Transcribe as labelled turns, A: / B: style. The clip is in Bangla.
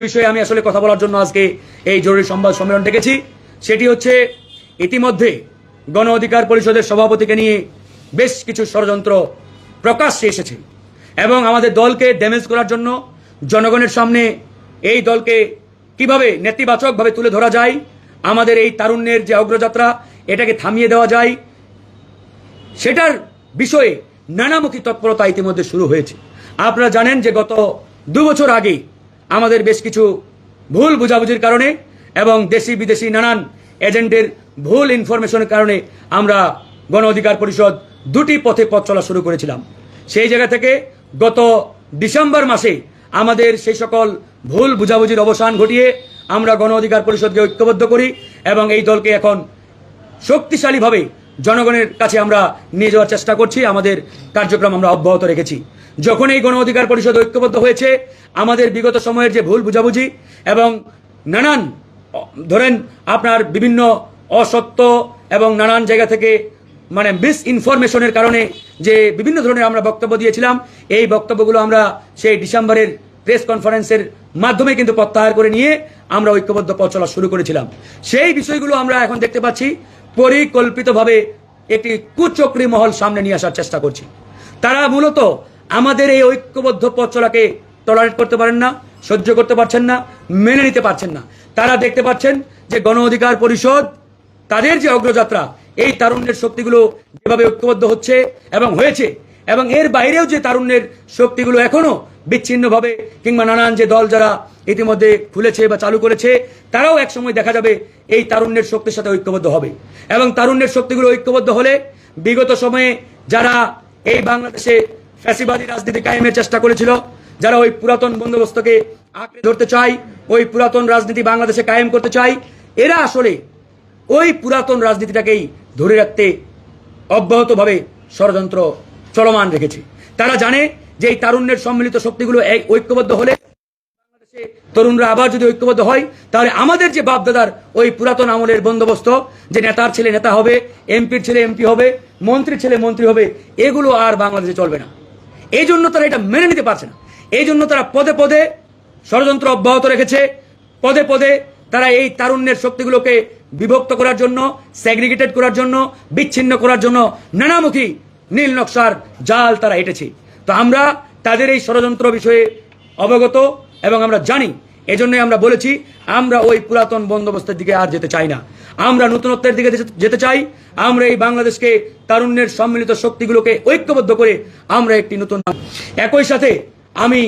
A: বিষয়ে আমি আসলে কথা বলার জন্য আজকে এই জরুরি সংবাদ সম্মেলন ডেকেছি। সেটি হচ্ছে ইতিমধ্যে গণ অধিকার পরিষদের সভাপতিকে নিয়ে বেশ কিছু ষড়যন্ত্র প্রকাশ্যে এসেছে এবং আমাদের দলকে ড্যামেজ করার জন্য জনগণের সামনে এই দলকে কিভাবে নেতিবাচকভাবে তুলে ধরা যায়, আমাদের এই তারুণ্যের যে অগ্রযাত্রা এটাকে থামিয়ে দেওয়া যায়, সেটার বিষয়ে নানামুখী তৎপরতা ইতিমধ্যে শুরু হয়েছে। আপনারা জানেন যে গত 2 বছর আগে আমাদের বেশ কিছু ভুল বুঝাবুঝির কারণে এবং দেশি বিদেশি নানান এজেন্টের ভুল ইনফরমেশনের কারণে আমরা গণ অধিকার পরিষদ 2টি পথে পথ চলা শুরু করেছিলাম। সেই জায়গা থেকে গত ডিসেম্বর মাসে আমাদের সেই সকল ভুল বুঝাবুঝির অবসান ঘটিয়ে আমরা গণ অধিকার পরিষদকে ঐক্যবদ্ধ করি এবং এই দলকে এখন শক্তিশালীভাবে জনগণের কাছে আমরা নিয়ে যাওয়ার চেষ্টা করছি। আমাদের কার্যক্রম আমরা অব্যাহত রেখেছি। যখন এই গণ অধিকার পরিষদ ঐক্যবদ্ধ হয়েছে, আমাদের বিগত সময়ের যে ভুল বুঝাবুঝি এবং নানান ধরেন আপনার বিভিন্ন অসত্য এবং নানান জায়গা থেকে মিস ইনফরমেশনের কারণে যে বিভিন্ন ধরনের আমরা বক্তব্য দিয়েছিলাম, এই বক্তব্যগুলো আমরা সেই ডিসেম্বরের প্রেস কনফারেন্সের মাধ্যমে কিন্তু প্রত্যাহার করে নিয়ে আমরা ঐক্যবদ্ধ পথ চলা শুরু করেছিলাম। সেই বিষয়গুলো আমরা এখন দেখতে পাচ্ছি পরিকল্পিতভাবে একটি কুচক্রী মহল সামনে নিয়ে আসার চেষ্টা করছে। তারা মূলত আমাদের এই ঐক্যবদ্ধ পথ চলাকে টলারেট করতে পারেন না, সহ্য করতে পারছেন না, মেনে নিতে পারছেন না। তারা দেখতে পাচ্ছেন যে গণ অধিকার পরিষদ তাদের যে অগ্রযাত্রা, এই তারুণ্যের শক্তিগুলো যেভাবে ঐক্যবদ্ধ হচ্ছে এবং হয়েছে, এবং এর বাইরেও যে তারুণ্যের শক্তিগুলো এখনো বিচ্ছিন্নভাবে কিংবা নানান যে দল যারা ইতিমধ্যে খুলেছে বা চালু করেছে, তারাও একসময় দেখা যাবে এই তারুণ্যের শক্তির সাথে ঐক্যবদ্ধ হবে। এবং তারুণ্যের শক্তিগুলো ঐক্যবদ্ধ হলে বিগত সময়ে যারা এই বাংলাদেশে ফ্যাসিবাদী রাজনীতি কায়েমের চেষ্টা করেছিল, যারা ওই পুরাতন বন্দোবস্তকে আঁকড়ে ধরতে চায়, ওই পুরাতন রাজনীতি বাংলাদেশে কায়েম করতে চায়, এরা আসলে ওই পুরাতন রাজনীতিটাকেই ধরে রাখতে অব্যাহতভাবে ষড়যন্ত্র চলমান রেখেছে। তারা জানে যে এই তারুণ্যের সম্মিলিত শক্তিগুলো ঐক্যবদ্ধ হলে বাংলাদেশে তরুণরা আবার যদি ঐক্যবদ্ধ হয়, তাহলে আমাদের যে বাপদাদার ওই পুরাতন আমলের বন্দোবস্ত, যে নেতার ছেলে নেতা হবে, এমপির ছেলে এমপি হবে, মন্ত্রীর ছেলে মন্ত্রী হবে, এগুলো আর বাংলাদেশে চলবে না। এই জন্য তারা এটা মেনে নিতে পারছে না। এই জন্য তারা পদে পদে ষড়যন্ত্র অব্যাহত রেখেছে। পদে পদে তারা এই তারুণ্যের শক্তিগুলোকে বিভক্ত করার জন্য, সেগ্রিগেটেড করার জন্য, বিচ্ছিন্ন করার জন্য নানামুখী নীল নকশার জাল তারা এঁটেছে। তো আমরা তাদের এই ষড়যন্ত্র বিষয়ে অবগত এবং আমরা জানি। এজন্যই আমরা বলেছি আমরা ওই পুরাতন বন্দোবস্তের দিকে আর যেতে চাই না, আমরা নতুনত্বের দিকে যেতে চাই। আমরা এই বাংলাদেশকে তারুণ্যের সম্মিলিত শক্তিগুলোকে ঐক্যবদ্ধ করে আমরা একটি নতুন, একই সাথে আমি